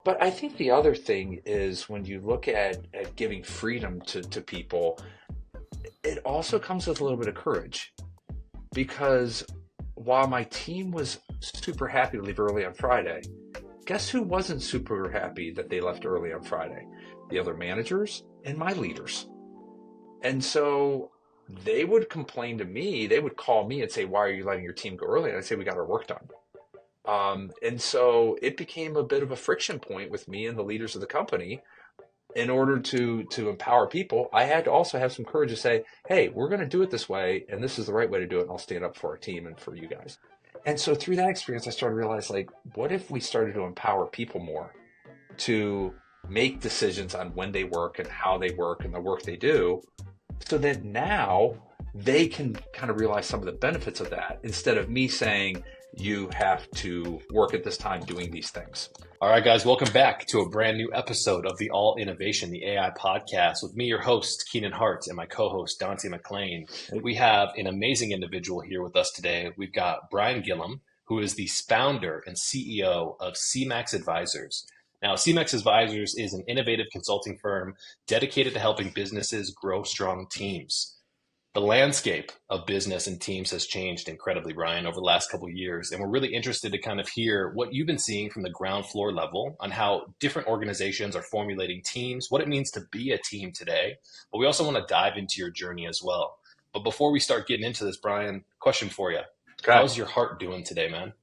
But I think the other thing is when you look at giving freedom to people, it also comes with a little bit of courage because while my team was super happy to leave early on Friday, guess who wasn't super happy that they left early on Friday? The other managers and my leaders. And so they would complain to me. They would call me and say, "Why are you letting your team go early?" And I'd say, "We got our work done." And so it became a bit of a friction point with me and the leaders of the company. In order to empower people, I had to also have some courage to say, "Hey, we're going to do it this way, and this is the right way to do it, and I'll stand up for our team and for you guys." And so through that experience, I started to realize, like, what if we started to empower people more to make decisions on when they work and how they work and the work they do, so that now they can kind of realize some of the benefits of that instead of me saying, "You have to work at this time doing these things." All right, guys, welcome back to a brand new episode of the All Innovation, the AI podcast with me, your host, Keenan Hart, and my co-host, Dante McLean. We have an amazing individual here with us today. We've got Bryan Gillum, who is the founder and CEO of CMax Advisors. Now, CMax Advisors is an innovative consulting firm dedicated to helping businesses grow strong teams. The landscape of business and teams has changed incredibly, Bryan, over the last couple of years. And we're really interested to kind of hear what you've been seeing from the ground floor level on how different organizations are formulating teams, what it means to be a team today. But we also want to dive into your journey as well. But before we start getting into this, Bryan, question for you. Okay. How's your heart doing today, man?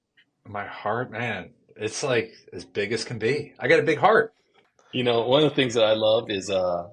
My heart, man, it's like as big as can be. I got a big heart. You know, one of the things that I love is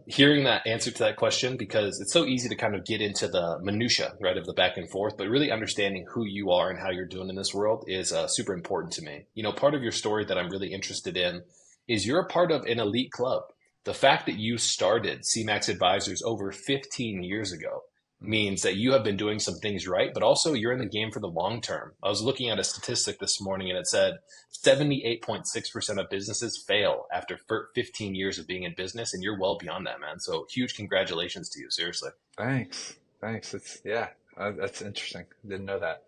hearing that answer to that question, because it's so easy to kind of get into the minutia, right, of the back and forth, but really understanding who you are and how you're doing in this world is super important to me. You know, part of your story that I'm really interested in is you're a part of an elite club. The fact that you started CMax Advisors over 15 years ago means that you have been doing some things right, but also you're in the game for the long term. I was looking at a statistic this morning and it said 78.6% of businesses fail after 15 years of being in business, and you're well beyond that, man. So huge congratulations to you, seriously. Thanks. That's interesting. Didn't know that.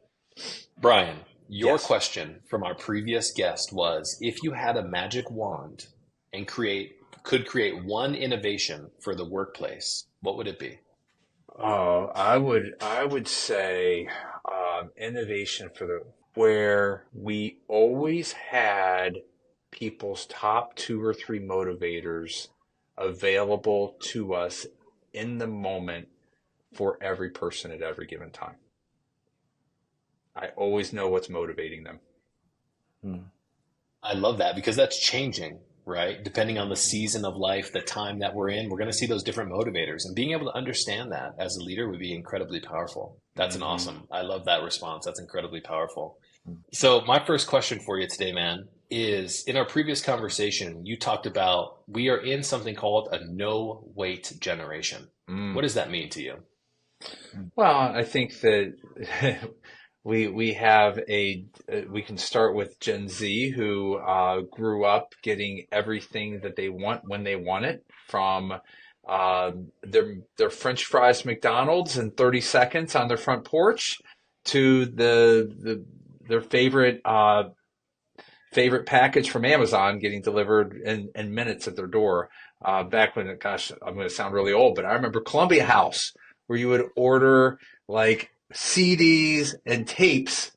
Bryan, your Yes. question from our previous guest was, if you had a magic wand and could create one innovation for the workplace, what would it be? Oh, I would say innovation where we always had people's top two or three motivators available to us in the moment for every person at every given time. I always know what's motivating them. I love that, because that's changing, right? Depending on the season of life, the time that we're in, we're going to see those different motivators, and being able to understand that as a leader would be incredibly powerful. That's I love that response. That's incredibly powerful. So my first question for you today, man, is in our previous conversation, you talked about we are in something called a no wait generation. What does that mean to you? Well, I think that we have we can start with Gen Z who grew up getting everything that they want when they want it, from their French fries from McDonald's in 30 seconds on their front porch to their favorite package from Amazon getting delivered in minutes at their door. Back when, gosh, I'm going to sound really old, but I remember Columbia House, where you would order like CDs and tapes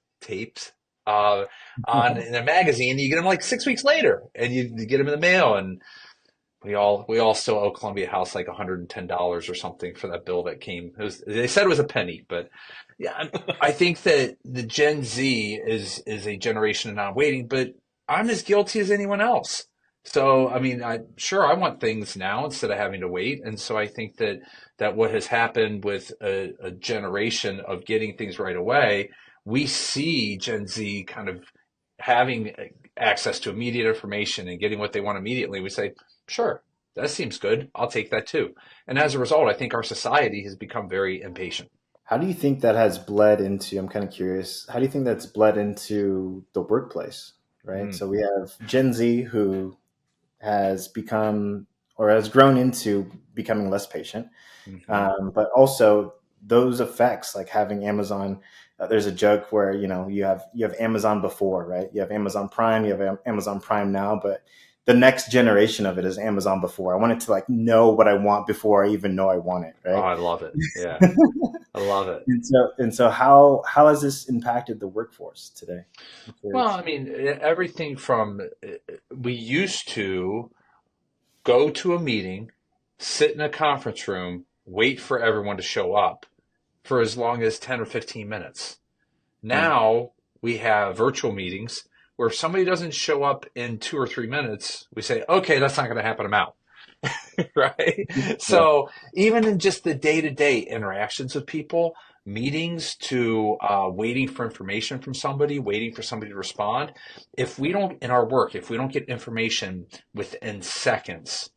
on in a magazine. You get them like 6 weeks later, and you get them in the mail. And we all still owe Columbia House like $110 or something for that bill that came. They said it was a penny, but yeah, I think that the Gen Z is a generation of not waiting, but I'm as guilty as anyone else. So, I mean, I want things now instead of having to wait. And so I think that what has happened with a generation of getting things right away, we see Gen Z kind of having access to immediate information and getting what they want immediately. We say, sure, that seems good. I'll take that too. And as a result, I think our society has become very impatient. How do you think that has bled into, I'm kind of curious, how do you think that's bled into the workplace, right? So we have Gen Z who has become or has grown into becoming less patient, but also those effects, like having Amazon. There's a joke where you have Amazon before, right? You have Amazon Prime, you have Amazon Prime now, but the next generation of it is Amazon before. I want it to like know what I want before I even know I want it, Oh, right? I love it. Yeah, I love it. And so how has this impacted the workforce today? I'm Well, curious. I mean, everything from we used to go to a meeting, sit in a conference room, wait for everyone to show up for as long as 10 or 15 minutes. Hmm. Now we have virtual meetings where if somebody doesn't show up in 2 or 3 minutes, we say, okay, that's not going to happen. I'm out. Right? Yeah. So even in just the day-to-day interactions with people, meetings to waiting for information from somebody, waiting for somebody to respond, if we don't, in our work, if we don't get information within seconds,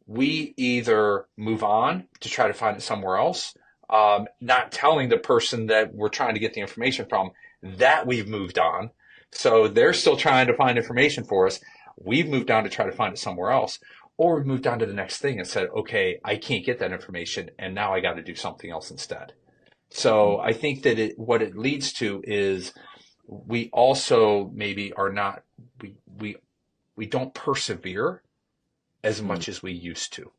we either move on to try to find it somewhere else, not telling the person that we're trying to get the information from that we've moved on. So they're still trying to find information for us. We've moved on to try to find it somewhere else. Or we've moved on to the next thing and said, okay, I can't get that information and now I got to do something else instead. So I think that what it leads to is we also maybe are not, we don't persevere as Hmm. much as we used to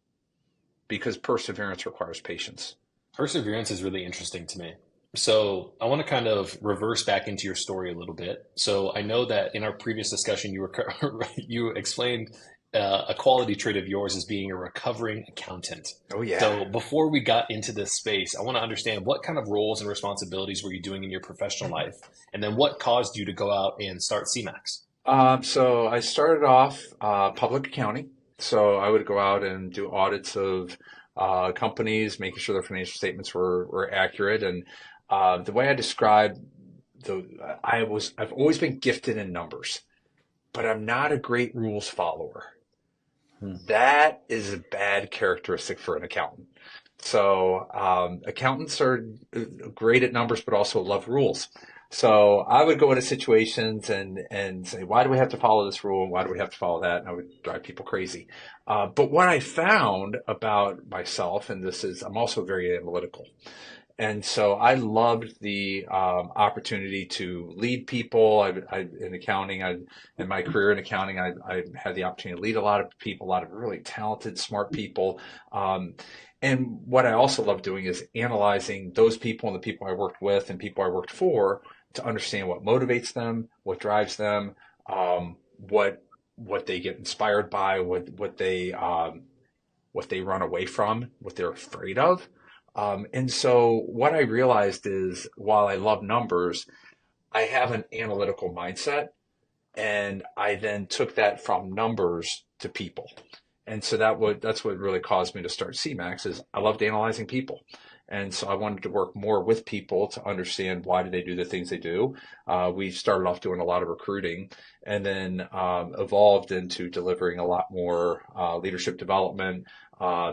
because perseverance requires patience. Perseverance is really interesting to me. So I want to kind of reverse back into your story a little bit. So I know that in our previous discussion, you explained a quality trait of yours as being a recovering accountant. Oh yeah. So before we got into this space, I want to understand what kind of roles and responsibilities were you doing in your professional life, and then what caused you to go out and start CMax? So I started off public accounting. So I would go out and do audits of companies, making sure their financial statements were accurate. And the way I describe I've always been gifted in numbers, but I'm not a great rules follower. Hmm. That is a bad characteristic for an accountant. So accountants are great at numbers, but also love rules. So I would go into situations and say, why do we have to follow this rule? And why do we have to follow that? And I would drive people crazy. But what I found about myself, and this is, I'm also very analytical. And so I loved the opportunity to lead people. In accounting, in my career in accounting, I had the opportunity to lead a lot of people, a lot of really talented, smart people. And what I also love doing is analyzing those people and the people I worked with and people I worked for to understand what motivates them, what drives them, what they get inspired by, what they run away from, what they're afraid of. And so what I realized is while I love numbers, I have an analytical mindset. And I then took that from numbers to people. And so that's what really caused me to start CMax is I loved analyzing people. And so I wanted to work more with people to understand why do they do the things they do. We started off doing a lot of recruiting and then evolved into delivering a lot more leadership development,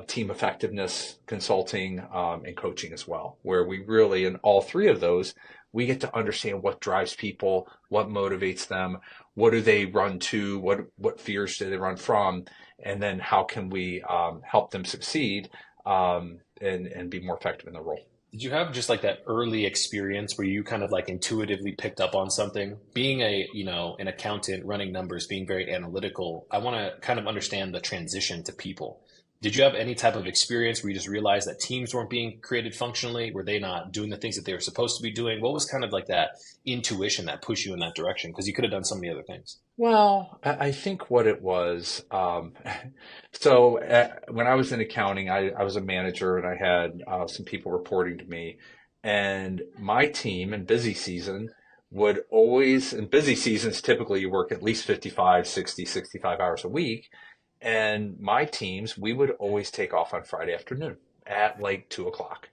team effectiveness consulting, and coaching as well, where we really, in all three of those, we get to understand what drives people, what motivates them, what do they run to, what fears do they run from, and then how can we help them succeed and be more effective in the role. Did you have just like that early experience where you kind of like intuitively picked up on something? Being an accountant running numbers, being very analytical, I want to kind of understand the transition to people. Did you have any type of experience where you just realized that teams weren't being created functionally? Were they not doing the things that they were supposed to be doing? What was kind of like that intuition that pushed you in that direction? Because you could have done so many other things. Well, I think what it was, so when I was in accounting, I was a manager and I had some people reporting to me. And my team in busy season would always, in busy seasons, typically you work at least 55, 60, 65 hours a week. And my teams, we would always take off on Friday afternoon at like 2 o'clock.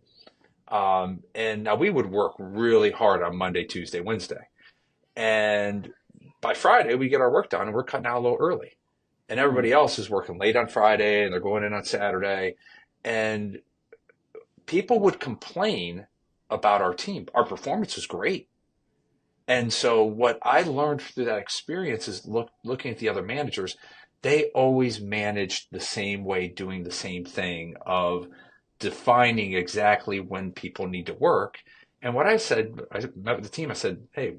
And now we would work really hard on Monday, Tuesday, Wednesday. And by Friday, we get our work done and we're cutting out a little early. And Hmm. everybody else is working late on Friday and they're going in on Saturday. And people would complain about our team. Our performance was great. And so what I learned through that experience is looking at the other managers, they always managed the same way, doing the same thing of defining exactly when people need to work. And what I said, I met with the team, I said, hey,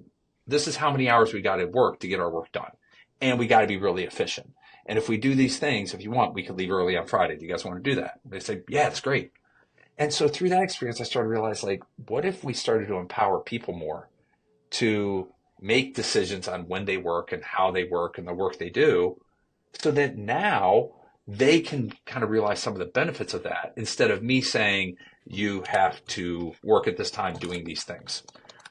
this is how many hours we got to work to get our work done. And we got to be really efficient. And if we do these things, if you want, we could leave early on Friday. Do you guys want to do that? They say, yeah, that's great. And so through that experience, I started to realize, like, what if we started to empower people more to make decisions on when they work and how they work and the work they do, so that now they can kind of realize some of the benefits of that instead of me saying, you have to work at this time doing these things.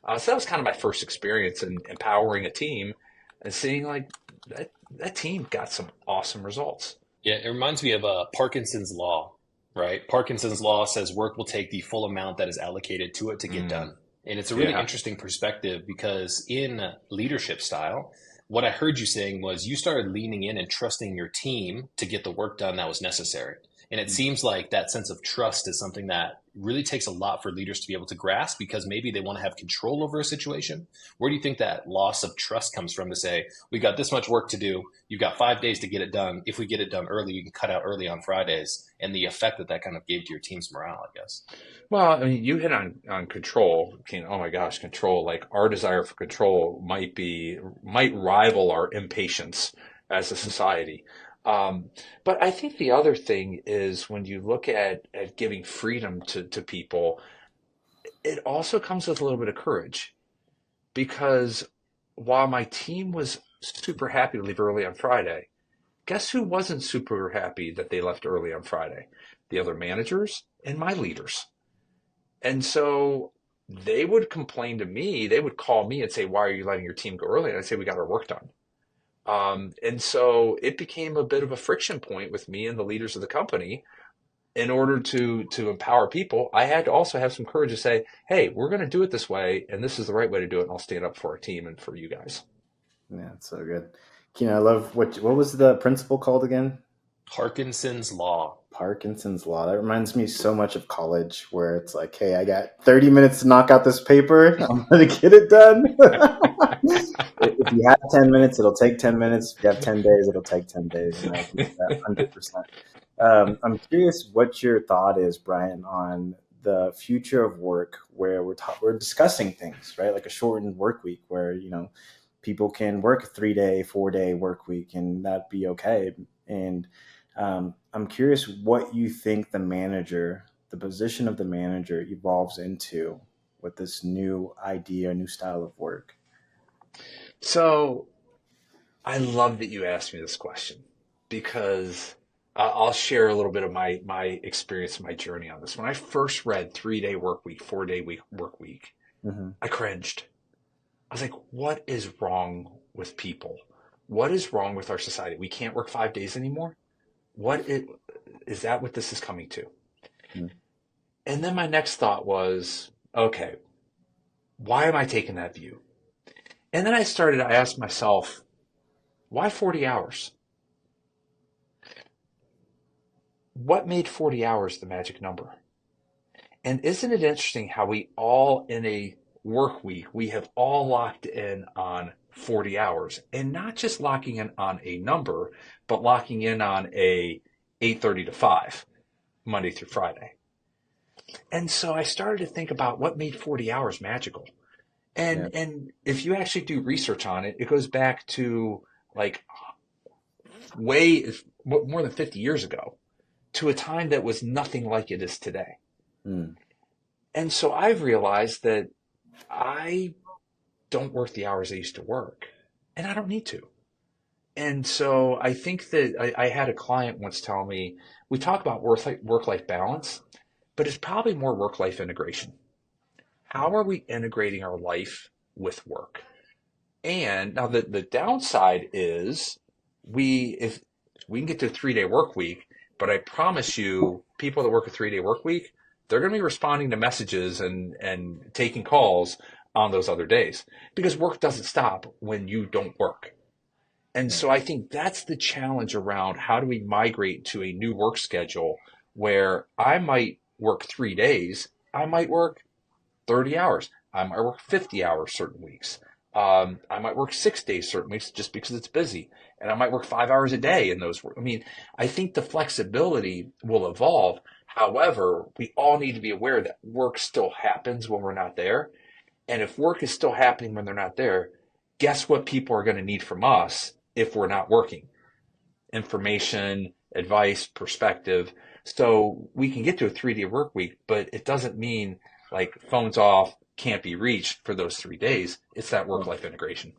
So that was kind of my first experience in empowering a team and seeing like that team got some awesome results. Yeah, it reminds me of Parkinson's law, right? Parkinson's law says work will take the full amount that is allocated to it to get done. And it's a really interesting perspective because in leadership style, what I heard you saying was you started leaning in and trusting your team to get the work done that was necessary. And it seems like that sense of trust is something that really takes a lot for leaders to be able to grasp because maybe they want to have control over a situation. Where do you think that loss of trust comes from to say, we got this much work to do. You've got 5 days to get it done. If we get it done early, you can cut out early on Fridays, and the effect that that kind of gave to your team's morale, I guess. Well, I mean, you hit on control. Oh my gosh, control. Like our desire for control might rival our impatience as a society. But I think the other thing is when you look at giving freedom to people, it also comes with a little bit of courage because while my team was super happy to leave early on Friday, guess who wasn't super happy that they left early on Friday? The other managers and my leaders. And so they would complain to me, they would call me and say, why are you letting your team go early? And I'd say, we got our work done. And so it became a bit of a friction point with me and the leaders of the company. In order to empower people, I had to also have some courage to say, hey, we're going to do it this way, and this is the right way to do it, and I'll stand up for our team and for you guys. Yeah, it's so good. Keenan, I love what was the principle called again? Parkinson's law. Parkinson's law. That reminds me so much of college where it's like, hey, I got 30 minutes to knock out this paper. I'm going to get it done. If you have 10 minutes, it'll take 10 minutes. If you have 10 days, it'll take 10 days. And I agree with that 100%. I'm curious what your thought is, Bryan, on the future of work where we're discussing things, right? Like a shortened work week where, people can work a 3-day, 4-day work week and that'd be okay. And I'm curious what you think the position of the manager evolves into with this new idea, new style of work. So I love that you asked me this question because I'll share a little bit of my experience, my journey on this. When I first read 3-day work week, 4-day work week, I cringed. I was like, what is wrong with people? What is wrong with our society? We can't work 5 days anymore? Is that what this is coming to? And then my next thought was, okay, why am I taking that view? And then I asked myself, why 40 hours? What made 40 hours the magic number? And isn't it interesting how we all in a work week, we have all locked in on 40 hours and not just locking in on a number, but locking in on a 8:30 to 5, Monday through Friday. And so I started to think about what made 40 hours magical. And if you actually do research on it, it goes back to like way more than 50 years ago to a time that was nothing like it is today. And so I've realized that I don't work the hours I used to work, and I don't need to. And so I think that I had a client once tell me, we talk about work-life balance, but it's probably more work-life integration. How are we integrating our life with work? And now the downside is if we can get to a 3-day work week, but I promise you, people that work a 3-day work week, they're going to be responding to messages and taking calls on those other days because work doesn't stop when you don't work. And so I think that's the challenge around how do we migrate to a new work schedule where I might work 3 days, I might work 30 hours, I might work 50 hours certain weeks. I might work 6 days certain weeks just because it's busy, and I might work 5 hours a day in those. I mean, I think the flexibility will evolve. However, we all need to be aware that work still happens when we're not there. And if work is still happening when they're not there, guess what people are going to need from us if we're not working? information, advice, perspective. So we can get to a 3-day work week, but it doesn't mean like phones off, can't be reached for those 3 days. It's that work-life integration.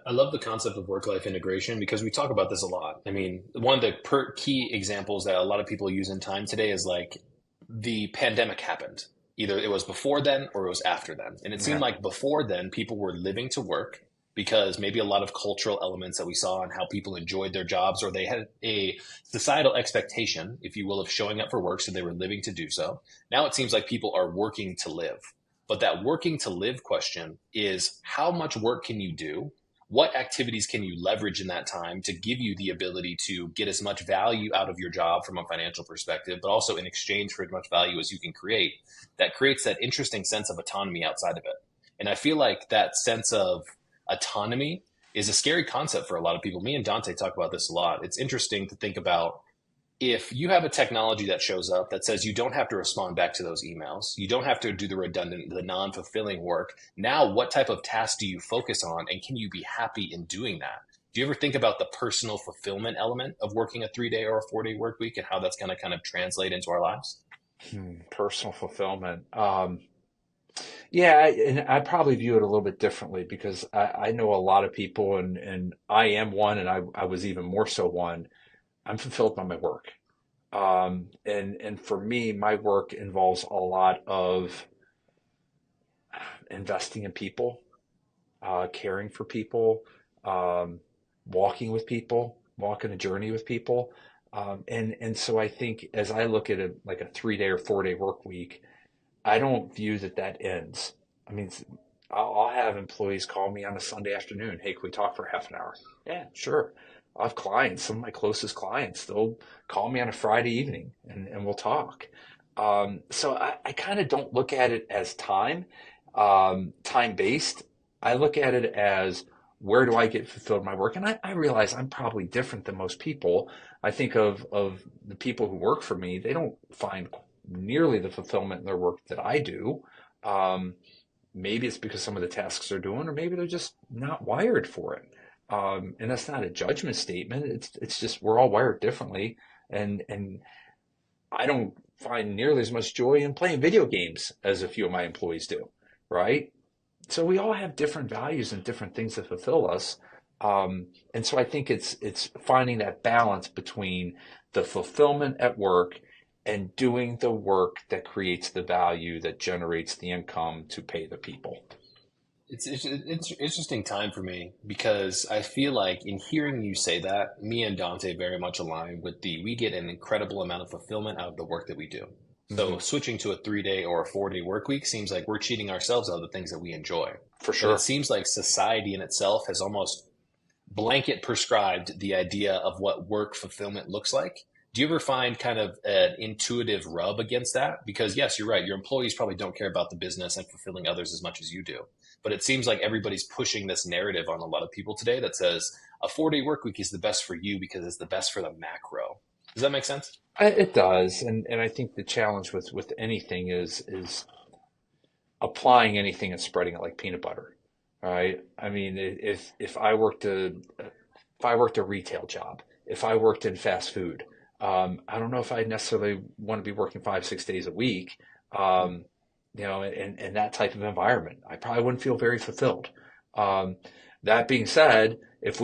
I love the concept of work-life integration because we talk about this a lot. I mean, one of the key examples that a lot of people use in time today is like the pandemic happened. Either it was before then or it was after then. And it seemed like before then, people were living to work because maybe a lot of cultural elements that we saw and how people enjoyed their jobs, or they had a societal expectation, if you will, of showing up for work. So they were living to do so. Now it seems like people are working to live. But that working to live question is, how much work can you do? What activities can you leverage in that time to give you the ability to get as much value out of your job from a financial perspective, but also in exchange for as much value as you can create? That creates that interesting sense of autonomy outside of it. And I feel like that sense of autonomy is a scary concept for a lot of people. Me and Dante talk about this a lot. It's interesting to think about, if you have a technology that shows up that says you don't have to respond back to those emails, you don't have to do the redundant, the non-fulfilling work. Now, what type of tasks do you focus on, and can you be happy in doing that? Do you ever think about the personal fulfillment element of working a 3-day or a 4-day work week and how that's going to kind of translate into our lives? Personal fulfillment. Yeah, and I probably view it a little bit differently because I know a lot of people, and I am one, and I was even more so one. I'm fulfilled by my work. And for me, my work involves a lot of investing in people, caring for people, walking with people, walking a journey with people. And so I think as I look at like a 3-day or 4-day work week, I don't view that ends. I mean, I'll have employees call me on a Sunday afternoon. Hey, can we talk for half an hour? Yeah, sure. I have clients, some of my closest clients, they'll call me on a Friday evening and we'll talk. So I kind of don't look at it as time based. I look at it as, where do I get fulfilled in my work? And I realize I'm probably different than most people. I think of the people who work for me, they don't find nearly the fulfillment in their work that I do. Maybe it's because some of the tasks they're doing, or maybe they're just not wired for it. And that's not a judgment statement. It's just, we're all wired differently. And I don't find nearly as much joy in playing video games as a few of my employees do, right? So we all have different values and different things that fulfill us. And so I think it's finding that balance between the fulfillment at work and doing the work that creates the value that generates the income to pay the people. It's interesting time for me because I feel like in hearing you say that, me and Dante very much align with we get an incredible amount of fulfillment out of the work that we do. So switching to a 3-day or a 4-day work week seems like we're cheating ourselves out of the things that we enjoy. For sure. But it seems like society in itself has almost blanket prescribed the idea of what work fulfillment looks like. Do you ever find kind of an intuitive rub against that? Because yes, you're right. Your employees probably don't care about the business and fulfilling others as much as you do. But it seems like everybody's pushing this narrative on a lot of people today that says a 4-day work week is the best for you because it's the best for the macro. Does that make sense? It does. And I think the challenge with anything is applying anything and spreading it like peanut butter, right? I mean, if I worked a retail job, if I worked in fast food, I don't know if I necessarily want to be working 5-6 days a week, in that type of environment. I probably wouldn't feel very fulfilled. That being said, if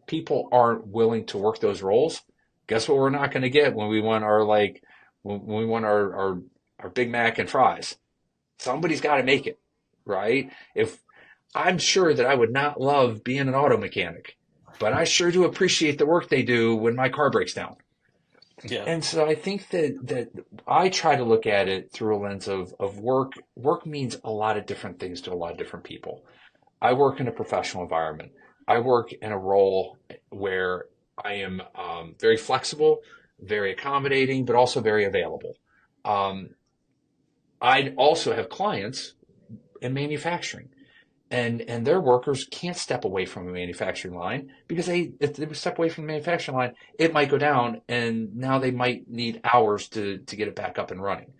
people aren't willing to work those roles, guess what we're not going to get when we want our Big Mac and fries? Somebody's got to make it, right? If I'm sure that I would not love being an auto mechanic, but I sure do appreciate the work they do when my car breaks down. Yeah. And so I think that I try to look at it through a lens of work. Work means a lot of different things to a lot of different people. I work in a professional environment. I work in a role where I am very flexible, very accommodating, but also very available. I also have clients in manufacturing. And their workers can't step away from a manufacturing line because if they step away from the manufacturing line, it might go down and now they might need hours to get it back up and running.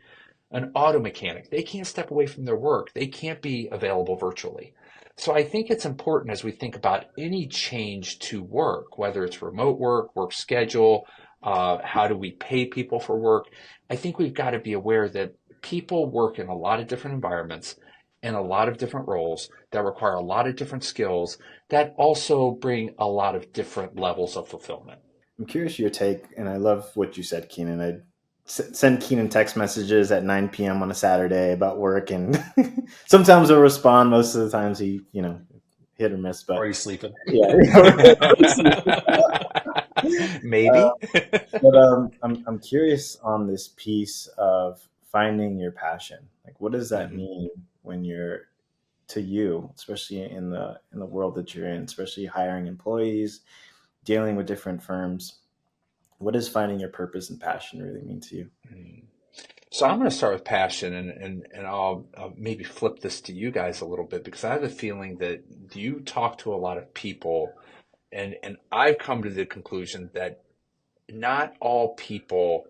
An auto mechanic, they can't step away from their work. They can't be available virtually. So I think it's important as we think about any change to work, whether it's remote work, work schedule, how do we pay people for work? I think we've got to be aware that people work in a lot of different environments in a lot of different roles that require a lot of different skills that also bring a lot of different levels of fulfillment. I'm curious your take, and I love what you said, Keenan. I send Keenan text messages at 9 p.m. on a Saturday about work, and sometimes he'll respond. Most of the times he, hit or miss. Or But are you sleeping? yeah, Maybe. but I'm curious on this piece of finding your passion. Like, what does that Mhm. mean when you're to you, especially in the world that you're in, especially hiring employees, dealing with different firms? What does finding your purpose and passion really mean to you? So I'm going to start with passion, and I'll maybe flip this to you guys a little bit because I have a feeling that you talk to a lot of people, and I've come to the conclusion that not all people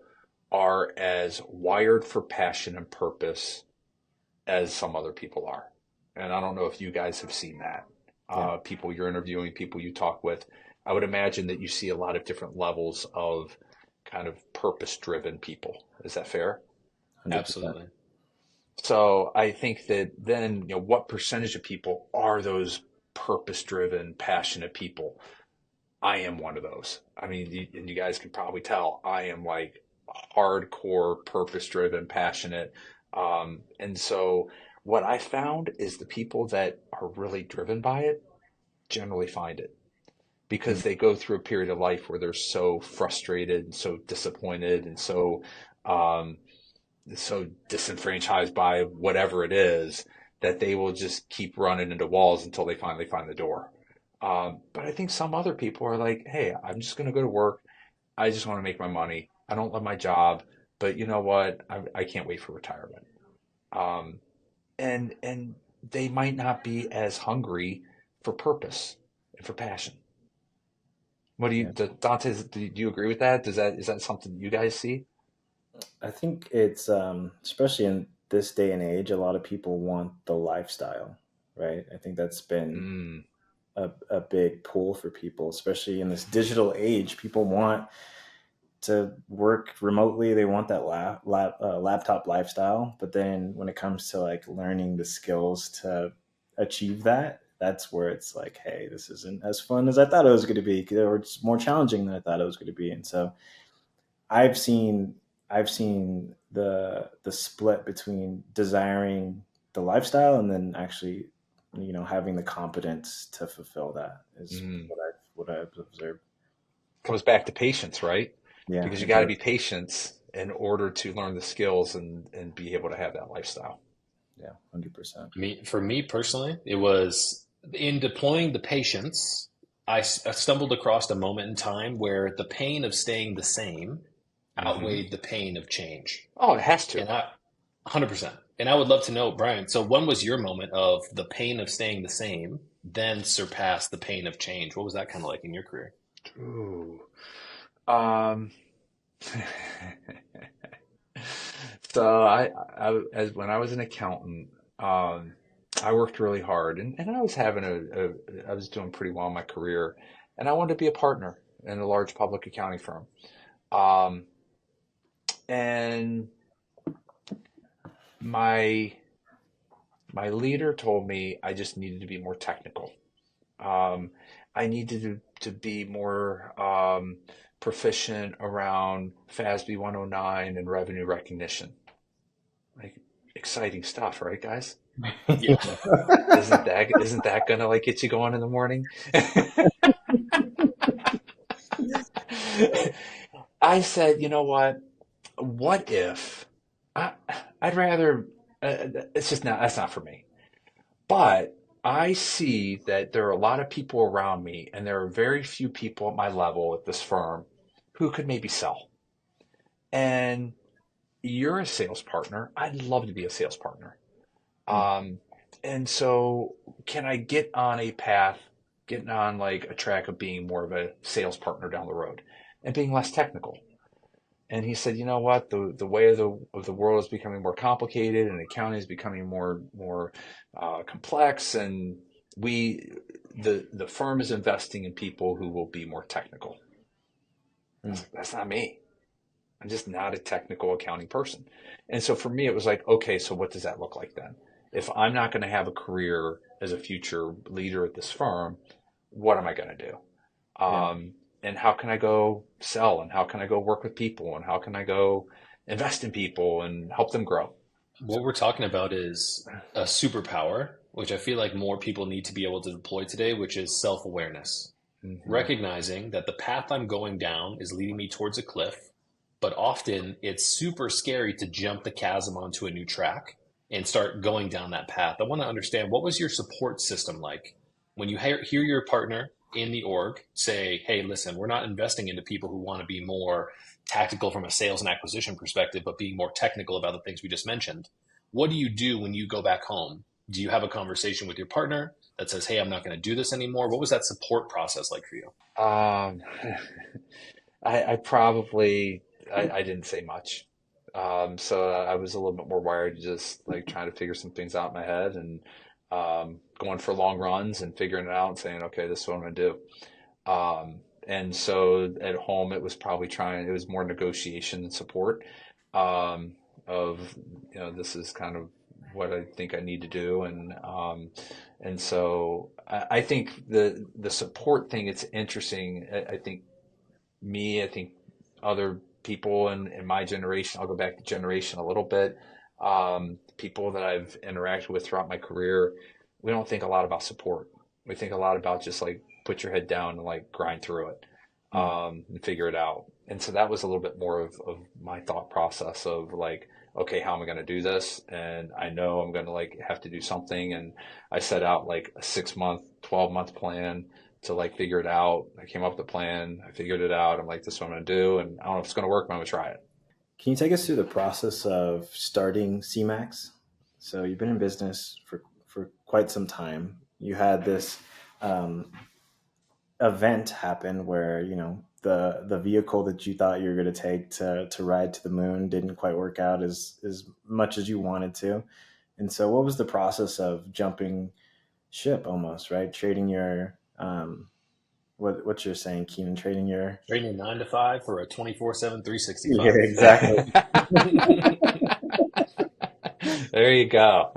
are as wired for passion and purpose as some other people are. And I don't know if you guys have seen that. Yeah, People you're interviewing, people you talk with, I would imagine that you see a lot of different levels of kind of purpose driven people. Is that fair? 100%. Absolutely. So I think that then, what percentage of people are those purpose driven, passionate people? I am one of those. I mean, and you guys can probably tell I am like hardcore, purpose driven, passionate. And so what I found is the people that are really driven by it generally find it Mm. because they go through a period of life where they're so frustrated and so disappointed and um, so disenfranchised by whatever it is that they will just keep running into walls until they finally find the door. But I think some other people are like, hey, I'm just going to go to work. I just want to make my money. I don't love my job, but you know what? I can't wait for retirement. Um, and they might not be as hungry for purpose and for passion. What do you, Yeah, Dante? Do you agree with that? Is that something you guys see? I think it's especially in this day and age, a lot of people want the lifestyle, right? I think that's been Mm, a big pull for people, especially in this digital age. People want to work remotely. They want that laptop lifestyle. But then when it comes to like learning the skills to achieve that, that's where it's like, hey, this isn't as fun as I thought it was going to be, or it's more challenging than I thought it was going to be. And so I've seen I've seen the split between desiring the lifestyle and then actually, having the competence to fulfill that is mm. what I've observed. Comes back to patience, right? Yeah, Because you it got to be does. patient in order to learn the skills and be able to have that lifestyle. Yeah, 100%. For me personally, it was in deploying the patience. I stumbled across a moment in time where the pain of staying the same Hmm. outweighed the pain of change. Oh, it has to. And 100%. And I would love to know, Brian, so when was your moment of the pain of staying the same, then surpass the pain of change? What was that kind of like in your career? Ooh. Um, so as when I was an accountant, um, I worked really hard and I was having I was doing pretty well in my career and I wanted to be a partner in a large public accounting firm. Um, and my my leader told me I just needed to be more technical. Um, I needed to be more proficient around FASB 109 and revenue recognition. Like exciting stuff, right, guys? Yeah. Isn't that gonna like get you going in the morning? I said, you know what? What if I, I'd rather? It's just not. That's not for me. But I see that there are a lot of people around me, and there are very few people at my level at this firm who could maybe sell. And you're a sales partner. I'd love to be a sales partner. Mm. Um, and so, can I get on a path, getting on like a track of being more of a sales partner down the road and being less technical? And he said, you know what, the way of the world is becoming more complicated, and accounting is becoming more complex, and the firm is investing in people who will be more technical. That's not me. I'm just not a technical accounting person. And so for me, it was like, okay, so what does that look like then? If I'm not going to have a career as a future leader at this firm, what am I going to do? And how can I go sell, and how can I go work with people, and how can I go invest in people and help them grow? What we're talking about is a superpower, which I feel like more people need to be able to deploy today, which is self-awareness. Recognizing that the path I'm going down is leading me towards a cliff, but often it's super scary to jump the chasm onto a new track and start going down that path. I want to understand, what was your support system like when you hear your partner in the org say, hey, listen, we're not investing into people who want to be more tactical from a sales and acquisition perspective, but being more technical about the things we just mentioned. What do you do when you go back home? Do you have a conversation with your partner that says, hey, I'm not going to do this anymore? What was that support process like for you? Um, I probably I didn't say much. So I was a little bit more wired to just like trying to figure some things out in my head, and going for long runs and figuring it out and saying, okay, this is what I'm going to do. And so at home, it was probably it was more negotiation and support, of, this is kind of what I think I need to do. And so I think the support thing, it's interesting. I think other people in my generation, I'll go back to generation a little bit, people that I've interacted with throughout my career, we don't think a lot about support. We think a lot about just like put your head down and like grind through it, and figure it out. And so that was a little bit more of my thought process of like, okay, how am I going to do this? And I know I'm going to like have to do something. And I set out like a 6-month, 12-month plan to like figure it out. I came up with a plan. I figured it out. I'm like, this is what I'm going to do. And I don't know if it's going to work, but I'm going to try it. Can you take us through the process of starting CMax? So you've been in business for quite some time. You had this event happen where, the vehicle that you thought you were going to take to ride to the moon didn't quite work out as much as you wanted to. And so what was the process of jumping ship almost, right? Trading your, what you're saying, Keenan, trading your 9 to 5 for a 24/7, Yeah, 365. exactly. There you go.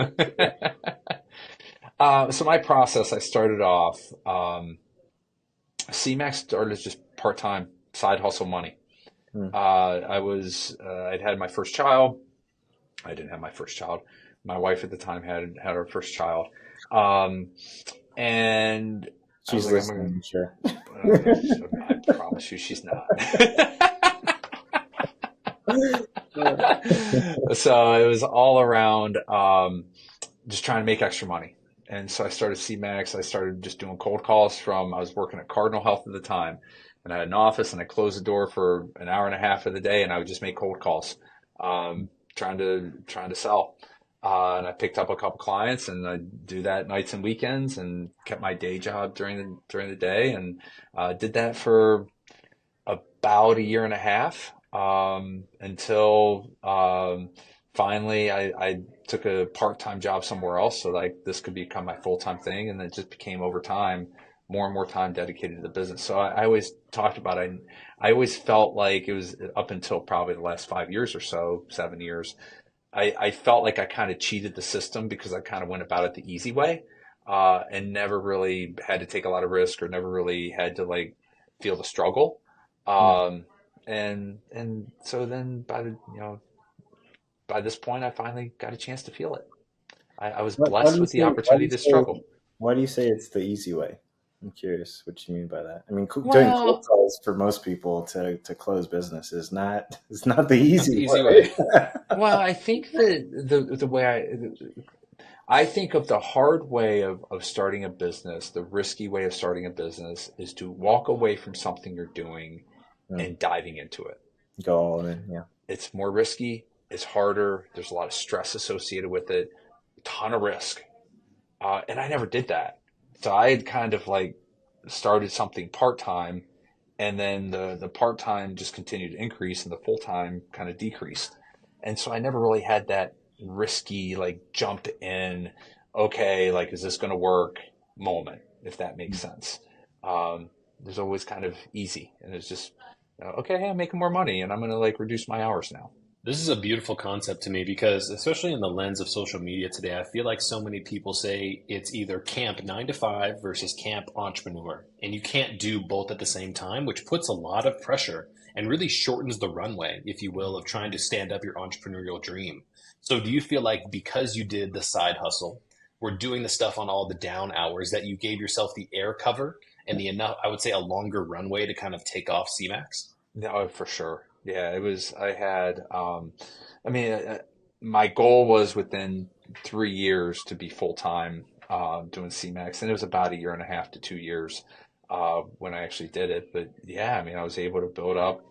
So my process, I started off, CMax started as just part-time side hustle money. I'd had my first child. I didn't have my first child. My wife at the time had her first child. And She's listening, sure. I promise you she's not. So it was all around, just trying to make extra money. And so I started CMax. I started just doing cold calls I was working at Cardinal Health at the time, and I had an office, and I closed the door for an hour and a half of the day, and I would just make cold calls, trying to sell. And I picked up a couple clients, and I do that nights and weekends, and kept my day job during the day, and did that for about a year and a half, until finally I took a part-time job somewhere else so like this could become my full-time thing, and then it just became over time more and more time dedicated to the business. So I always talked about it. I always felt like it was up until probably the last 5 years or so, 7 years. I felt like I kind of cheated the system because I kind of went about it the easy way, and never really had to take a lot of risk, or never really had to like feel the struggle. And so then by this point, I finally got a chance to feel it. I was blessed with the opportunity to struggle. Why do you say it's the easy way? I'm curious what you mean by that. I mean, doing Well, cold calls for most people to close business is not the easy Easy way. well, I think that the way I think of the hard way of starting a business, the risky way of starting a business, is to walk away from something you're doing and diving into it. Go all in, yeah. It's more risky. It's harder. There's a lot of stress associated with it. A ton of risk. And I never did that. So I had kind of like started something part-time, and then the part-time just continued to increase, and the full-time kind of decreased. And so I never really had that risky, like, jump in, okay, like, is this going to work? moment, if that makes sense. There's always kind of easy, and it's just, okay, hey, I'm making more money, and I'm going to like reduce my hours now. This is a beautiful concept to me because, especially in the lens of social media today, I feel like so many people say it's either camp 9 to 5 versus camp entrepreneur. And you can't do both at the same time, which puts a lot of pressure and really shortens the runway, if you will, of trying to stand up your entrepreneurial dream. So, do you feel like because you did the side hustle, we're doing the stuff on all the down hours that you gave yourself the air cover and the enough, I would say, a longer runway to kind of take off CMax? No, for sure. Yeah, it was. I had. I mean, my goal was within 3 years to be full time doing CMax, and it was about a year and a half to 2 years when I actually did it. But yeah, I mean, I was able to build up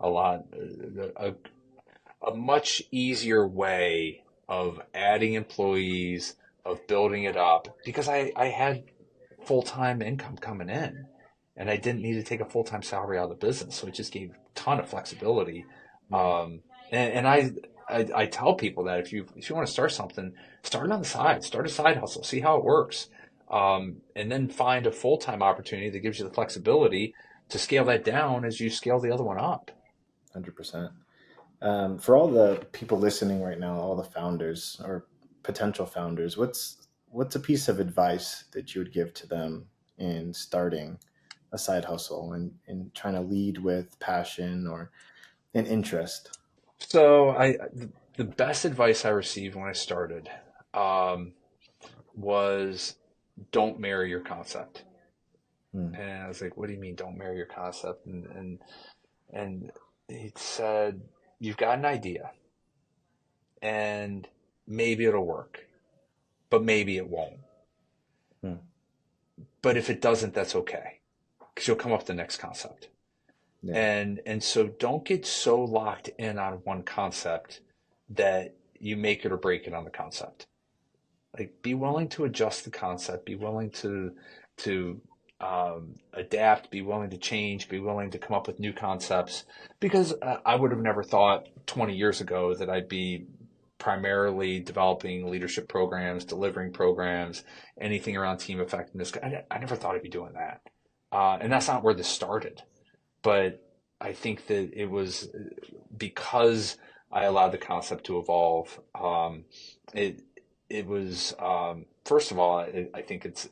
a lot, a much easier way of adding employees, of building it up, because I had full time income coming in, and I didn't need to take a full time salary out of the business. So it just gave a ton of flexibility. And I tell people that if you want to start something, start it on the side, start a side hustle, see how it works, and then find a full time opportunity that gives you the flexibility to scale that down as you scale the other one up. 100%. For all the people listening right now, all the founders or potential founders, what's a piece of advice that you would give to them in starting a side hustle and trying to lead with passion or an interest? So the best advice I received when I started was don't marry your concept. Hmm. And I was like, what do you mean don't marry your concept? And he said, you've got an idea and maybe it'll work, but maybe it won't. Hmm. But if it doesn't, that's okay, because you'll come up with the next concept. Yeah. And so don't get so locked in on one concept that you make it or break it on the concept. Like, be willing to adjust the concept, be willing to adapt, be willing to change, be willing to come up with new concepts. Because I would have never thought 20 years ago that I'd be primarily developing leadership programs, delivering programs, anything around team effectiveness. I never thought I'd be doing that. And that's not where this started. But I think that it was because I allowed the concept to evolve. It was first of all, I think it's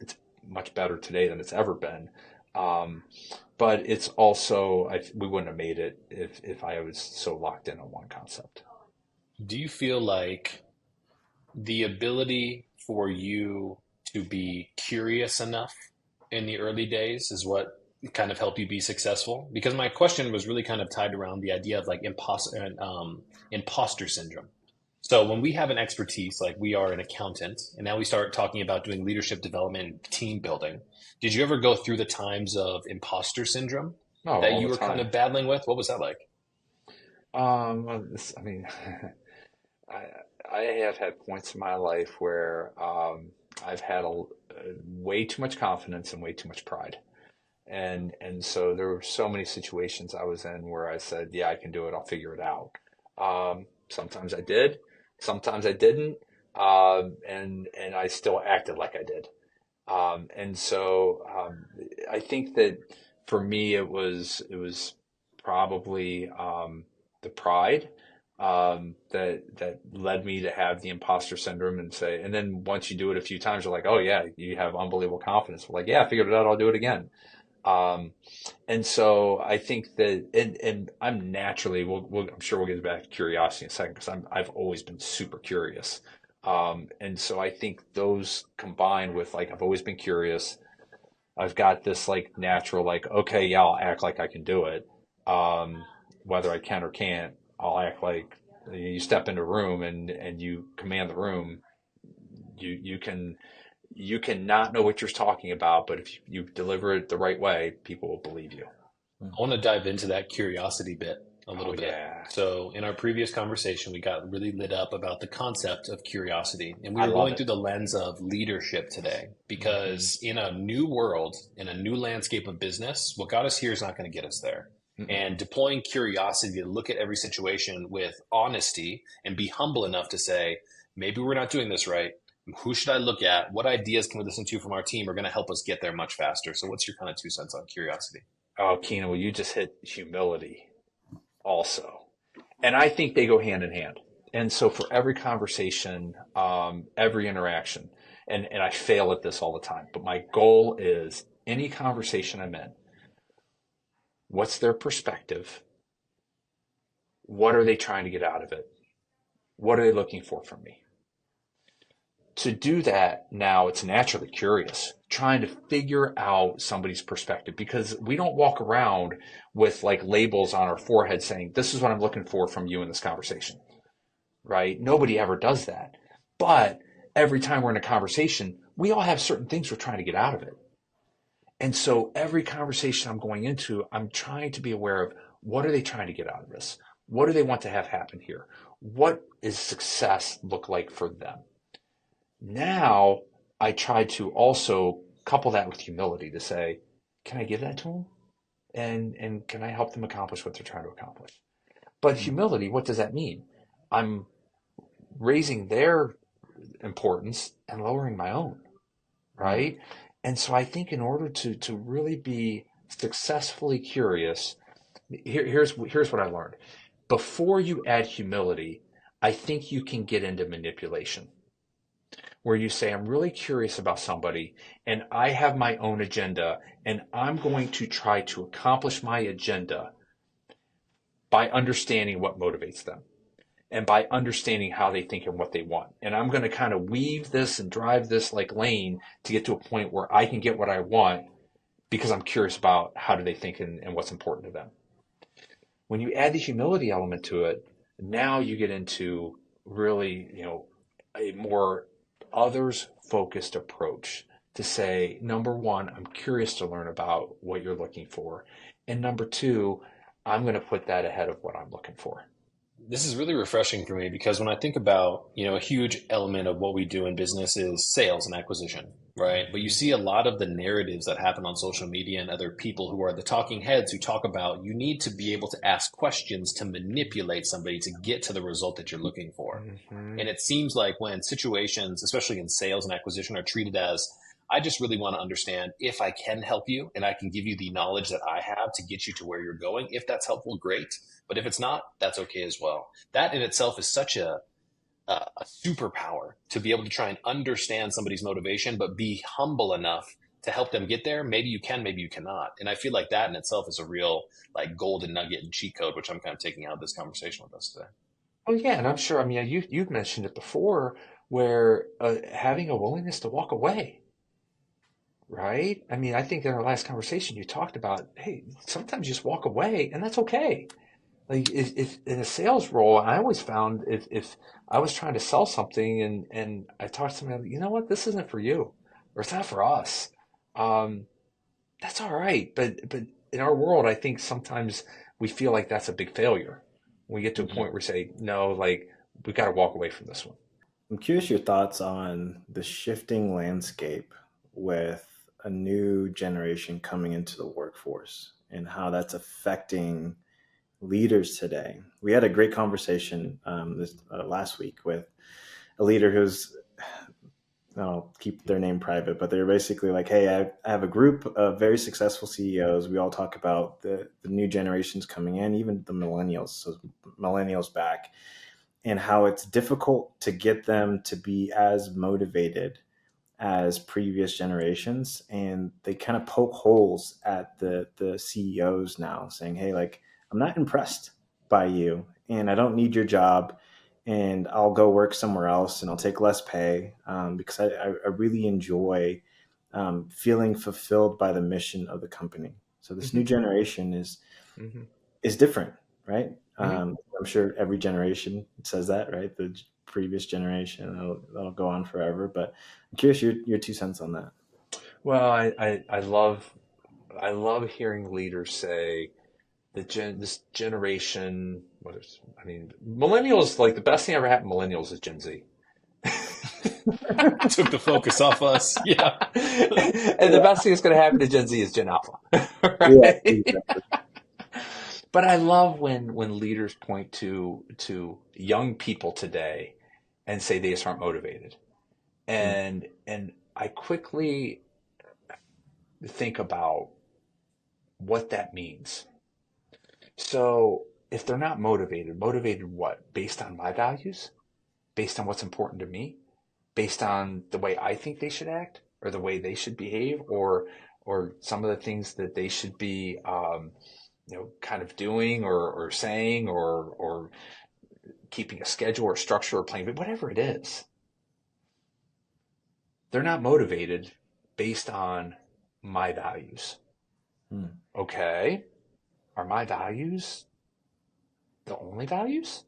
much better today than it's ever been. But it's also we wouldn't have made it if I was so locked in on one concept. Do you feel like the ability for you to be curious enough in the early days is what kind of helped you be successful? Because my question was really kind of tied around the idea of like imposter syndrome. So when we have an expertise, like we are an accountant, and now we start talking about doing leadership development and team building, did you ever go through the times of imposter syndrome Oh, that all you the were kind time. of battling with? What was that like? I mean, I, I have had points in my life where I've had way too much confidence and way too much pride. And so there were so many situations I was in where I said, yeah, I can do it. I'll figure it out. Sometimes I did, sometimes I didn't. And I still acted like I did. And so I think that for me, it was probably the pride that led me to have the imposter syndrome and say, and then once you do it a few times, you're like, oh yeah, you have unbelievable confidence. We're like, yeah, I figured it out. I'll do it again. Um, and so I think that, and I'm naturally, I'm sure we'll get back to curiosity in a second because I've always been super curious. And so I think those combined with like, I've always been curious. I've got this like natural, like, okay, yeah, I'll act like I can do it. Um, Whether I can or can't, I'll act like you step into a room and you command the room. You can you can not know what you're talking about, but if you deliver it the right way, people will believe you. I want to dive into that curiosity bit a Oh little bit. yeah, So, in our previous conversation, we got really lit up about the concept of curiosity, and we I were love going it. through the lens of leadership today Hmm. because in a new world, in a new landscape of business, what got us here is not going to get us there. And Mm-mm. deploying curiosity to look at every situation with honesty and be humble enough to say, maybe we're not doing this right. Who should I look at? What ideas can we listen to from our team are going to help us get there much faster? So what's your kind of 2 cents on curiosity? Oh, Keenan, well, you just hit humility also. And I think they go hand in hand. And so for every conversation, every interaction, and I fail at this all the time, but my goal is any conversation I'm in, what's their perspective? What are they trying to get out of it? What are they looking for from me? To do that now, it's naturally curious, trying to figure out somebody's perspective, because we don't walk around with like labels on our forehead saying, this is what I'm looking for from you in this conversation, right? Nobody ever does that. But every time we're in a conversation, we all have certain things we're trying to get out of it. And so every conversation I'm going into, I'm trying to be aware of, what are they trying to get out of this? What do they want to have happen here? What is success look like for them? Now, I try to also couple that with humility to say, can I give that to them? And can I help them accomplish what they're trying to accomplish? But humility, what does that mean? I'm raising their importance and lowering my own, right? And so I think in order to really be successfully curious, here's what I learned. Before you add humility, I think you can get into manipulation, where you say, I'm really curious about somebody and I have my own agenda and I'm going to try to accomplish my agenda by understanding what motivates them and by understanding how they think and what they want. And I'm going to kind of weave this and drive this like lane to get to a point where I can get what I want because I'm curious about how do they think and what's important to them. When you add the humility element to it, now you get into really, a more others focused approach to say, number one, I'm curious to learn about what you're looking for. And number two, I'm going to put that ahead of what I'm looking for. This is really refreshing for me because when I think about, a huge element of what we do in business is sales and acquisition, right? But you see a lot of the narratives that happen on social media and other people who are the talking heads who talk about you need to be able to ask questions to manipulate somebody to get to the result that you're looking for. Mm-hmm. And it seems like when situations, especially in sales and acquisition, are treated as, I just really want to understand if I can help you and I can give you the knowledge that I have to get you to where you're going. If that's helpful, great. But if it's not, that's okay as well. That in itself is such a superpower to be able to try and understand somebody's motivation, but be humble enough to help them get there. Maybe you can, maybe you cannot. And I feel like that in itself is a real like golden nugget and cheat code, which I'm kind of taking out of this conversation with us today. Oh yeah, and I'm sure. I mean, you've mentioned it before, where having a willingness to walk away, right? I mean, I think in our last conversation you talked about, hey, sometimes you just walk away, and that's okay. Like if in a sales role, I always found if I was trying to sell something and I talked to somebody, you know what, this isn't for you, or it's not for us. Um, that's all right. But in our world, I think sometimes we feel like that's a big failure. We get to a point where we say, no, like we got to walk away from this one. I'm curious your thoughts on the shifting landscape with a new generation coming into the workforce and how that's affecting leaders today. We had a great conversation last week with a leader who's, I'll keep their name private, but they're basically like, hey, I have a group of very successful CEOs. We all talk about the new generations coming in, even the millennials, so millennials back, and how it's difficult to get them to be as motivated as previous generations. And they kind of poke holes at the CEOs now saying, hey, like, I'm not impressed by you and I don't need your job and I'll go work somewhere else and I'll take less pay because I really enjoy feeling fulfilled by the mission of the company. So this new generation is different, right? I'm sure every generation says that, right? The previous generation, that'll go on forever. But I'm curious your 2 cents on that. Well, I love hearing leaders say this generation. Millennials, like the best thing ever happened to millennials is Gen Z. Took the focus off us. Yeah. And the best thing that's going to happen to Gen Z is Gen Alpha. Right? Yeah, exactly. But I love when leaders point to young people today and say they just aren't motivated. And I quickly think about what that means. So if they're not motivated, motivated what? Based on my values? Based on what's important to me? Based on the way I think they should act or the way they should behave or some of the things that they should be, kind of doing or saying or keeping a schedule or structure or plan, but whatever it is, they're not motivated based on my values. Okay. Are my values the only values?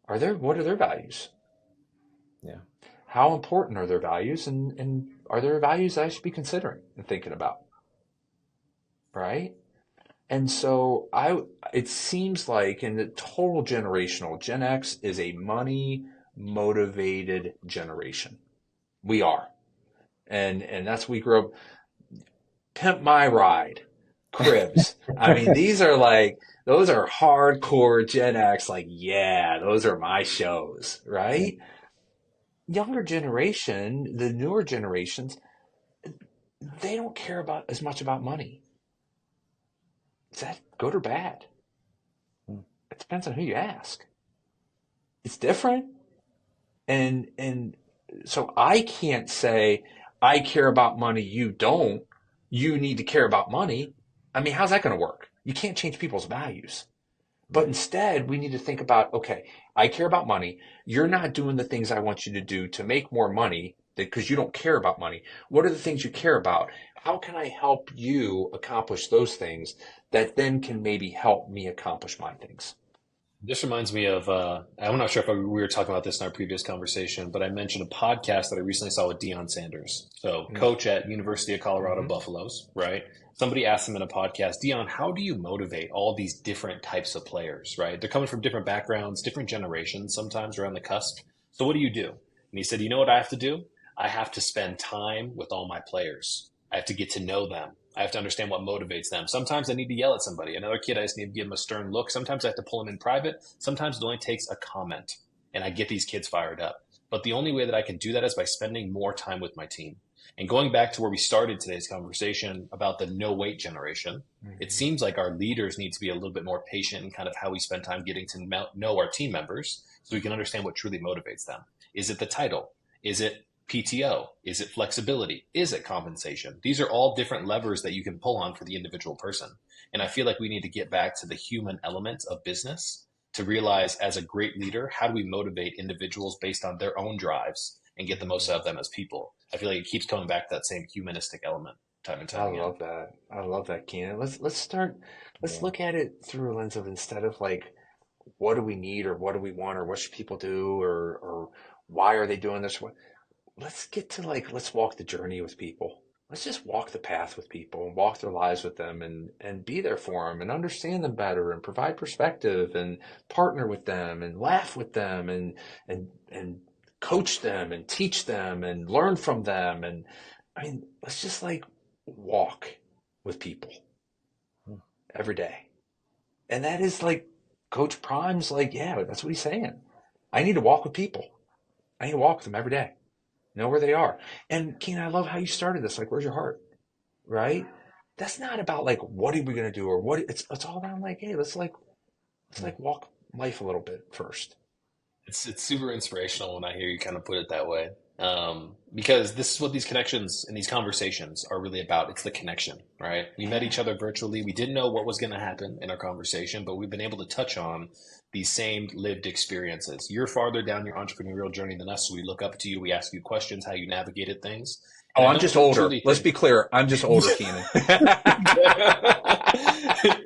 What are their values? Yeah. How important are their values and are there values I should be considering and thinking about? Right? And so it seems like in the total generational, Gen X is a money motivated generation. We are. And that's, we grew up, Pimp My Ride, Cribs. I mean, those are hardcore Gen X, like, yeah, those are my shows, right? Younger generation, the newer generations, they don't care about as much about money. Is that good or bad? It depends on who you ask. It's different. And so I can't say, I care about money, you don't. You need to care about money. I mean, how's that going to work? You can't change people's values. But instead, we need to think about, okay, I care about money. You're not doing the things I want you to do to make more money because you don't care about money. What are the things you care about? How can I help you accomplish those things that then can maybe help me accomplish my things? This reminds me of, I'm not sure if we were talking about this in our previous conversation, but I mentioned a podcast that I recently saw with Deion Sanders. So coach at University of Colorado Buffaloes, right? Somebody asked him in a podcast, Deion, how do you motivate all these different types of players, right? They're coming from different backgrounds, different generations, sometimes around the cusp. So what do you do? And he said, you know what I have to do? I have to spend time with all my players. I have to get to know them. I have to understand what motivates them. Sometimes I need to yell at somebody. Another kid, I just need to give him a stern look. Sometimes I have to pull him in private. Sometimes it only takes a comment, and I get these kids fired up. But the only way that I can do that is by spending more time with my team. And going back to where we started today's conversation about the no-wait generation, it seems like our leaders need to be a little bit more patient in kind of how we spend time getting to know our team members so we can understand what truly motivates them. Is it the title? Is it PTO? Is it flexibility? Is it compensation? These are all different levers that you can pull on for the individual person. And I feel like we need to get back to the human element of business to realize, as a great leader, how do we motivate individuals based on their own drives and get the most out of them as people? I feel like it keeps coming back to that same humanistic element time and time again. I love that, Keenan. Let's look at it through a lens of, instead of like, what do we need or what do we want or what should people do or why are they doing this? Let's get to, like, let's walk the journey with people. Let's just walk the path with people and walk their lives with them and be there for them and understand them better and provide perspective and partner with them and laugh with them and coach them and teach them and learn from them. And I mean, let's just like walk with people every day. And that is like Coach Prime's like, yeah, that's what he's saying. I need to walk with people. I need to walk with them every day. Know where they are. And Keenan, I love how you started this. Like, where's your heart? Right? That's not about like, what are we going to do or what it's all around like, hey, let's walk life a little bit first. It's super inspirational when I hear you kind of put it that way. Because this is what these connections and these conversations are really about. It's the connection, right? We met each other virtually. We didn't know what was going to happen in our conversation, but we've been able to touch on these same lived experiences. You're farther down your entrepreneurial journey than us, so we look up to you. We ask you questions, how you navigated things. And I'm just older. Let's be clear. I'm just older, Keenan.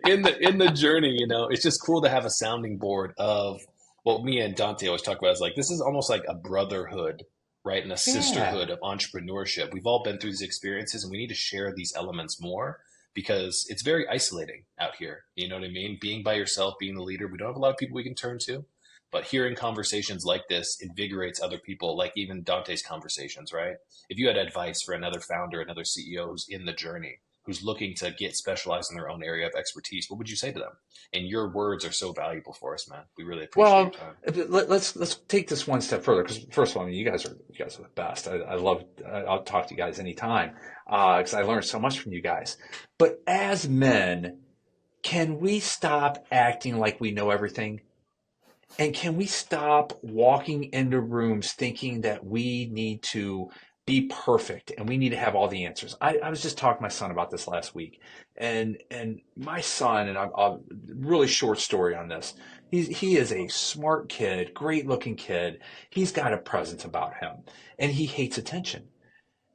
in the journey, it's just cool to have a sounding board of what me and Dante always talk about. Is like, this is almost like a brotherhood, right? And a sisterhood of entrepreneurship. We've all been through these experiences and we need to share these elements more because it's very isolating out here. You know what I mean? Being by yourself, being the leader. We don't have a lot of people we can turn to, but hearing conversations like this invigorates other people, like even Dante's conversations, right? If you had advice for another founder, another CEO who's in the journey, who's looking to get specialized in their own area of expertise, what would you say to them? And your words are so valuable for us, man. We really appreciate your Well, time. let's take this one step further, because first of all, I mean, you guys are the best. I love. I'll talk to you guys anytime, because I learned so much from you guys. But as men, can we stop acting like we know everything? And can we stop walking into rooms thinking that we need to be perfect and we need to have all the answers? I was just talking to my son about this last week, and my son, and I'll really short story on this. He is a smart kid, great looking kid. He's got a presence about him, and he hates attention.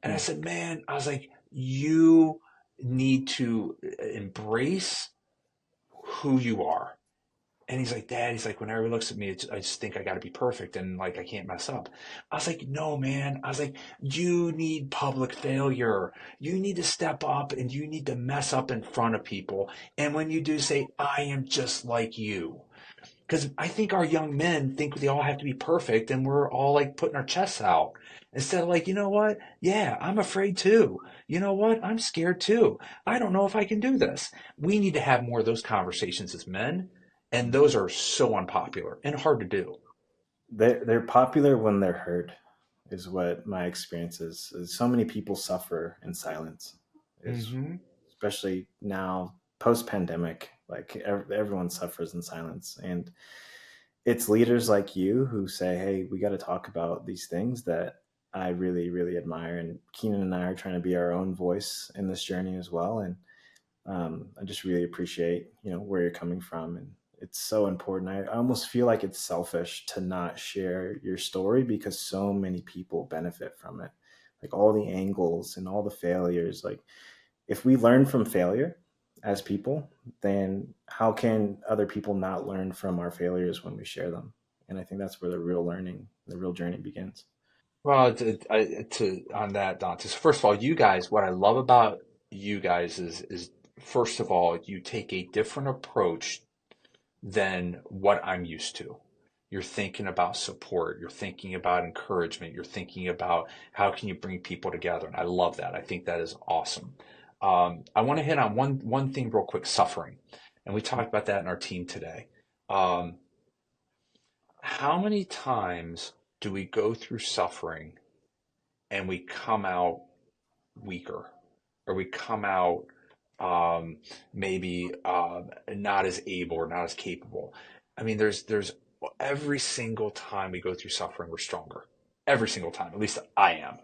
And I said, man, I was like, you need to embrace who you are. And he's like, Dad, he's like, whenever he looks at me, I just think I got to be perfect and like I can't mess up. I was like, no, man. I was like, you need public failure. You need to step up and you need to mess up in front of people. And when you do, say, I am just like you. Because I think our young men think they all have to be perfect and we're all like putting our chests out. Instead of like, you know what? Yeah, I'm afraid too. You know what? I'm scared too. I don't know if I can do this. We need to have more of those conversations as men. And those are so unpopular and hard to do. They're popular when they're heard, is what my experience is. So many people suffer in silence, Mm-hmm. especially now post pandemic. Like everyone suffers in silence, and it's leaders like you who say, "Hey, we got to talk about these things that I really, really admire." And Keenan and I are trying to be our own voice in this journey as well. And I just really appreciate where you're coming from, and it's so important. I almost feel like it's selfish to not share your story because so many people benefit from it. Like all the angles and all the failures. Like if we learn from failure as people, then how can other people not learn from our failures when we share them? And I think that's where the real learning, the real journey begins. Well, on that, Dante. So first of all, you guys, what I love about you guys is first of all, you take a different approach than what I'm used to. You're thinking about support. You're thinking about encouragement. You're thinking about how can you bring people together. And I love that. I think that is awesome. I want to hit on one thing real quick, suffering. And we talked about that in our team today. How many times do we go through suffering and we come out weaker, or we come out maybe not as able or not as capable? I mean, there's every single time we go through suffering, we're stronger. Every single time, at least I am.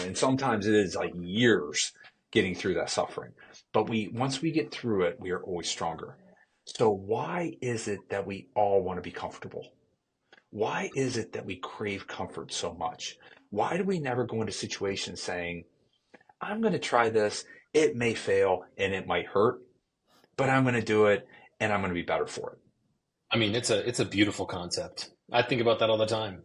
And sometimes it is like years getting through that suffering. But once we get through it, we are always stronger. So why is it that we all want to be comfortable? Why is it that we crave comfort so much? Why do we never go into situations saying, I'm going to try this. It may fail and it might hurt, but I'm going to do it and I'm going to be better for it. I mean, it's a beautiful concept. I think about that all the time.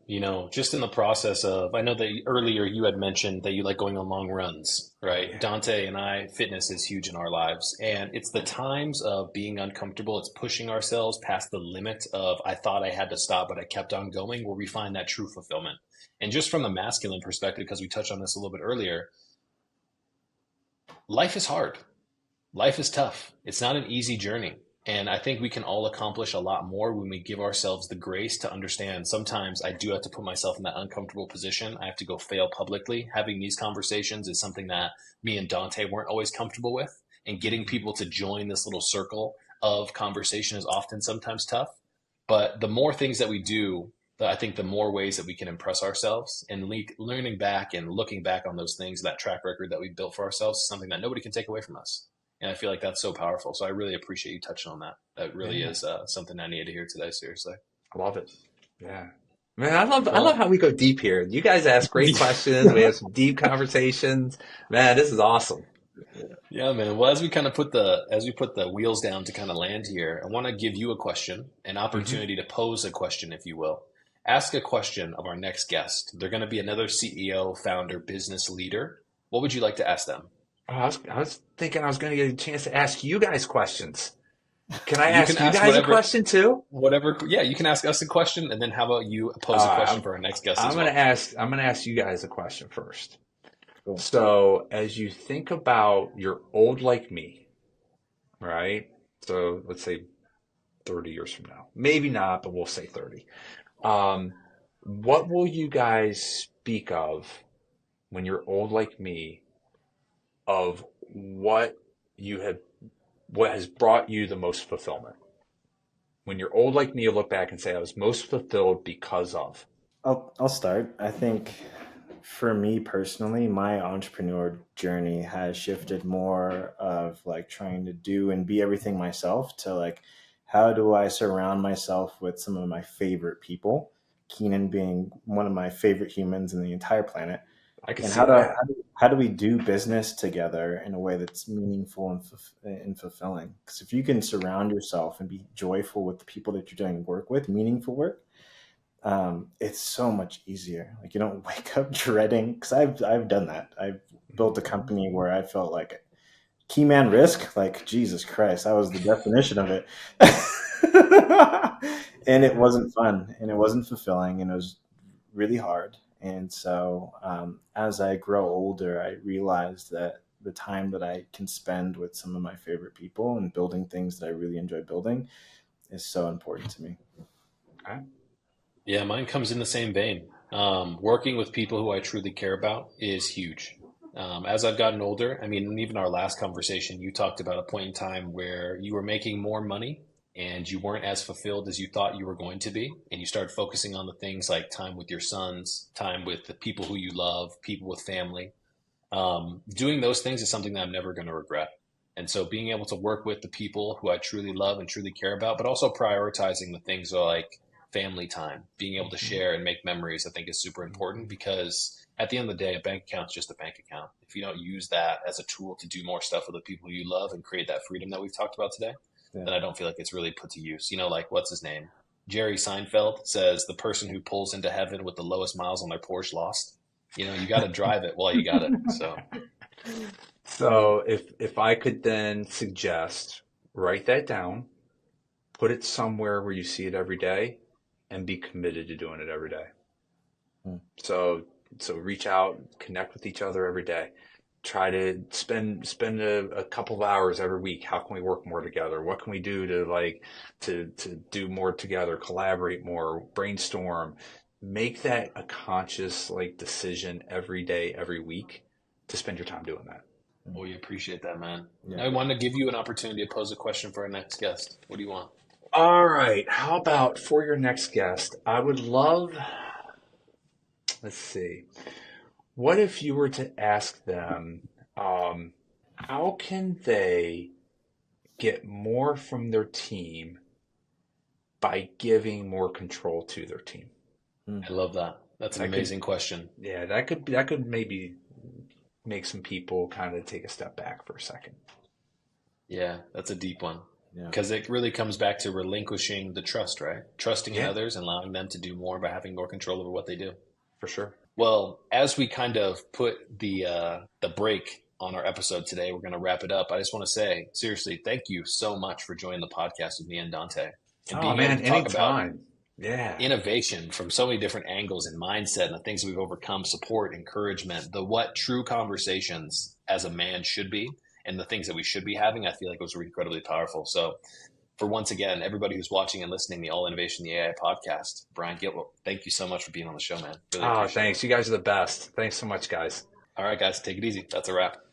Just in the process of, I know that earlier you had mentioned that you like going on long runs, right? Yeah. Dante and I, fitness is huge in our lives. And it's the times of being uncomfortable. It's pushing ourselves past the limit of, I thought I had to stop, but I kept on going, where we find that true fulfillment. And just from the masculine perspective, because we touched on this a little bit earlier, life is hard. Life is tough. It's not an easy journey. And I think we can all accomplish a lot more when we give ourselves the grace to understand sometimes I do have to put myself in that uncomfortable position. I have to go fail publicly. Having these conversations is something that me and Dante weren't always comfortable with. And getting people to join this little circle of conversation is often sometimes tough. But the more things that we do, I think the more ways that we can impress ourselves, and learning back and looking back on those things, that track record that we built for ourselves, is something that nobody can take away from us. And I feel like that's so powerful. So I really appreciate you touching on that. That really is something I needed to hear today, seriously. I love it. Yeah. Man, I love how we go deep here. You guys ask great questions. We have some deep conversations. Man, this is awesome. Yeah, man. Well, as we put the wheels down to kind of land here, I want to give you a question, an opportunity to pose a question, if you will. Ask a question of our next guest. They're going to be another CEO, founder, business leader. What would you like to ask them? I was thinking I was going to get a chance to ask you guys questions. Can I ask you guys a question too? Whatever. Yeah, you can ask us a question, and then how about you pose a question for our next guest as well? I'm going to ask you guys a question first. Cool. So as you think about your old like me, right? So let's say 30 years from now. Maybe not, but we'll say 30. Um, what will you guys speak of when you're old like me of what you have, what has brought you the most fulfillment? When you're old like me, you look back and say, I was most fulfilled because of. I'll start. I think for me personally, my entrepreneur journey has shifted more of like trying to do and be everything myself to like how do I surround myself with some of my favorite people, Keenan being one of my favorite humans in the entire planet. I could And see that. how do we do business together in a way that's meaningful and fulfilling? Because if you can surround yourself and be joyful with the people that you're doing work with, meaningful work, it's so much easier. Like you don't wake up dreading. Because I've done that. I've built a company where I felt like key man risk. Like Jesus Christ, that was the definition of it. And it wasn't fun, and it wasn't fulfilling, and it was really hard. And so, as I grow older, I realized that the time that I can spend with some of my favorite people and building things that I really enjoy building is so important to me. Okay. Yeah, mine comes in the same vein. Working with people who I truly care about is huge. As I've gotten older, I mean, even our last conversation, you talked about a point in time where you were making more money and you weren't as fulfilled as you thought you were going to be. And you started focusing on the things like time with your sons, time with the people who you love, people with family. Doing those things is something that I'm never going to regret. And so being able to work with the people who I truly love and truly care about, but also prioritizing the things like family time, being able to Mhm. share and make memories, I think is super important because at the end of the day, a bank account is just a bank account. If you don't use that as a tool to do more stuff with the people you love and create that freedom that we've talked about today, Yeah. then I don't feel like it's really put to use. You know, like what's his name? Jerry Seinfeld says the person who pulls into heaven with the lowest miles on their Porsche lost. You know, you got to drive it while you got it. So So if I could then suggest, write that down, put it somewhere where you see it every day, and be committed to doing it every day. Hmm. So reach out, connect with each other every day. Try to spend a couple of hours every week. How can we work more together? What can we do to to do more together, collaborate more, brainstorm, make that a conscious like decision every day, every week to spend your time doing that. we appreciate that, man. Yeah. Now, I wanted to give you an opportunity to pose a question for our next guest. What do you want? All right. How about for your next guest? I would love, let's see, what if you were to ask them, how can they get more from their team by giving more control to their team? Hmm. I love that. That's an That could, amazing question. yeah, that could maybe make some people kind of take a step back for a second. Yeah, that's a deep one. Yeah. Because it really comes back to relinquishing the trust, right? Trusting in Yeah, others and allowing them to do more by having more control over what they do. for sure. Well, as we kind of put the break on our episode today, we're going to wrap it up. I just want to say, seriously, thank you so much for joining the podcast with me and Dante and Oh being able man, to talk about anytime. Yeah. innovation from so many different angles and mindset and the things that we've overcome, support, encouragement, the what true conversations as a man should be and the things that we should be having. I feel like it was incredibly powerful. So for once again, everybody who's watching and listening, the All Innovation, the AI podcast, Bryan Gillum, thank you so much for being on the show, man. Really Oh, appreciate it. thanks. You guys are the best. Thanks so much, guys. All right, guys, take it easy. That's a wrap.